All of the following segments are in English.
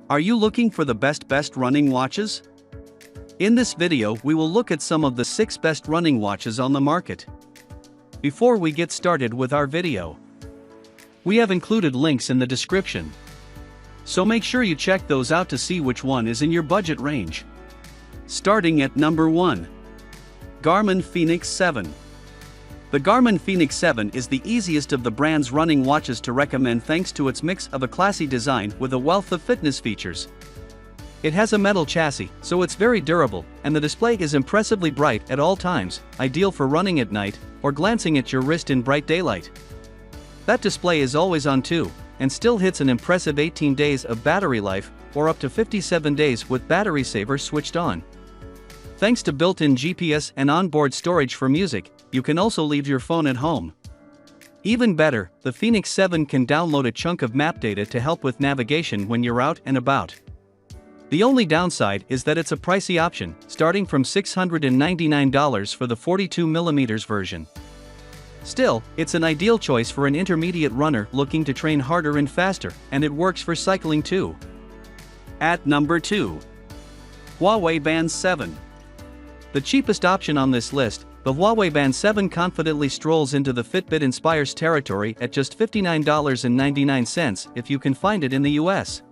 Are you looking for the best running watches? In this video we will look at some of the 6 best running watches on the market. Before we get started with our video, we have included links in the description, so make sure you check those out to see which one is in your budget range. Starting at number 1. Garmin Fenix 7. The Garmin Fenix 7 is the easiest of the brand's running watches to recommend thanks to its mix of a classy design with a wealth of fitness features. It has a metal chassis, so it's very durable, and the display is impressively bright at all times, ideal for running at night or glancing at your wrist in bright daylight. That display is always on too, and still hits an impressive 18 days of battery life, or up to 57 days with battery saver switched on. Thanks to built-in GPS and onboard storage for music, you can also leave your phone at home. Even better, the Fenix 7 can download a chunk of map data to help with navigation when you're out and about. The only downside is that it's a pricey option, starting from $699 for the 42mm version. Still, it's an ideal choice for an intermediate runner looking to train harder and faster, and it works for cycling too. At number 2. Huawei Band 7. The cheapest option on this list, the Huawei Band 7 confidently strolls into the Fitbit Inspires territory at just $59.99 if you can find it in the US.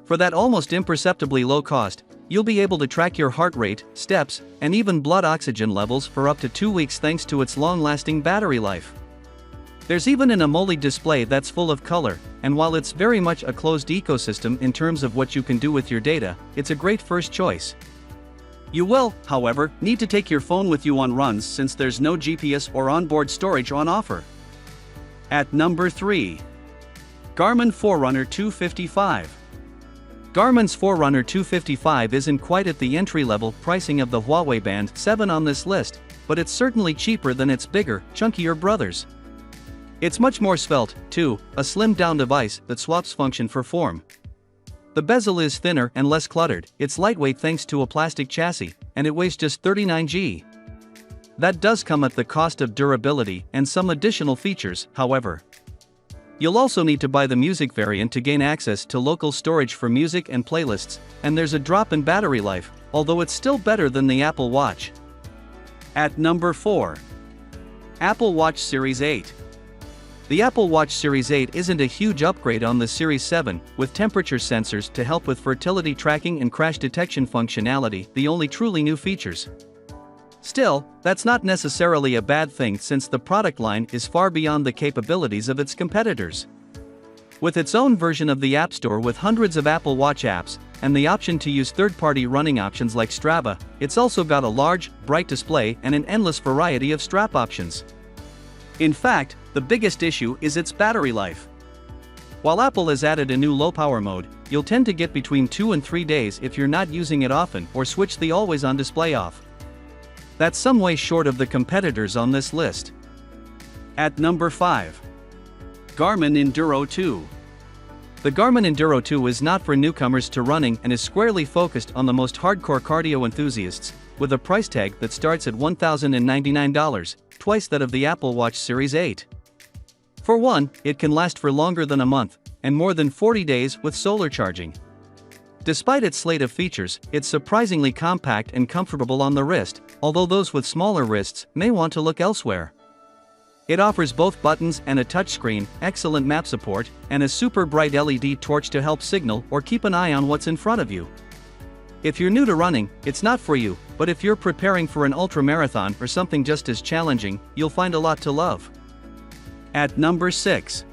For that almost imperceptibly low cost, you'll be able to track your heart rate, steps, and even blood oxygen levels for up to 2 weeks thanks to its long-lasting battery life. There's even an AMOLED display that's full of color, and while it's very much a closed ecosystem in terms of what you can do with your data, it's a great first choice. You will, however, need to take your phone with you on runs since there's no GPS or onboard storage on offer. At number 3. Garmin Forerunner 255. Garmin's Forerunner 255 isn't quite at the entry-level pricing of the Huawei Band 7 on this list, but it's certainly cheaper than its bigger, chunkier brothers. It's much more svelte, too, a slimmed-down device that swaps function for form. The bezel is thinner and less cluttered, it's lightweight thanks to a plastic chassis, and it weighs just 39 g. That does come at the cost of durability and some additional features, however. You'll also need to buy the music variant to gain access to local storage for music and playlists, and there's a drop in battery life, although it's still better than the Apple Watch. At number 4. Apple Watch Series 8. The Apple Watch Series 8 isn't a huge upgrade on the Series 7, with temperature sensors to help with fertility tracking and crash detection functionality, the only truly new features. Still, that's not necessarily a bad thing since the product line is far beyond the capabilities of its competitors. With its own version of the App Store with hundreds of Apple Watch apps, and the option to use third-party running options like Strava, it's also got a large, bright display and an endless variety of strap options. In fact, the biggest issue is its battery life. While Apple has added a new low-power mode, you'll tend to get between 2 and 3 days if you're not using it often or switch the always-on display off. That's some way short of the competitors on this list. At number 5. Garmin Enduro 2. The Garmin Enduro 2 is not for newcomers to running and is squarely focused on the most hardcore cardio enthusiasts, with a price tag that starts at $1,099, twice that of the Apple Watch Series 8. For one, it can last for longer than a month, and more than 40 days with solar charging. Despite its slate of features, it's surprisingly compact and comfortable on the wrist, although those with smaller wrists may want to look elsewhere. It offers both buttons and a touchscreen, excellent map support, and a super bright LED torch to help signal or keep an eye on what's in front of you. If you're new to running, it's not for you, but if you're preparing for an ultramarathon or something just as challenging, you'll find a lot to love. At number 6.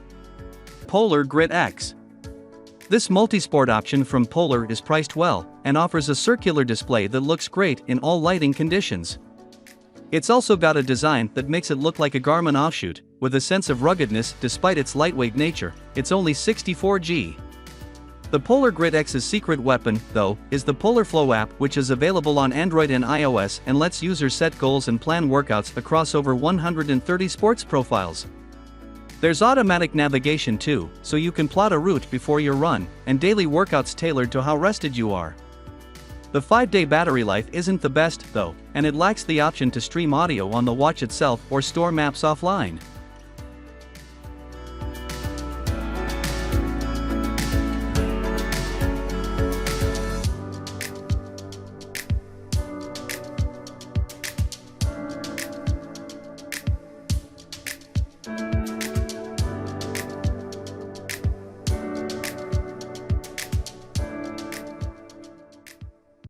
Polar Grit X. This multisport option from Polar is priced well, and offers a circular display that looks great in all lighting conditions. It's also got a design that makes it look like a Garmin offshoot, with a sense of ruggedness despite its lightweight nature. It's only 64 g. The Polar Grit X's secret weapon, though, is the Polar Flow app, which is available on Android and iOS and lets users set goals and plan workouts across over 130 sports profiles. There's automatic navigation too, so you can plot a route before your run, and daily workouts tailored to how rested you are. The 5-day battery life isn't the best, though, and it lacks the option to stream audio on the watch itself or store maps offline.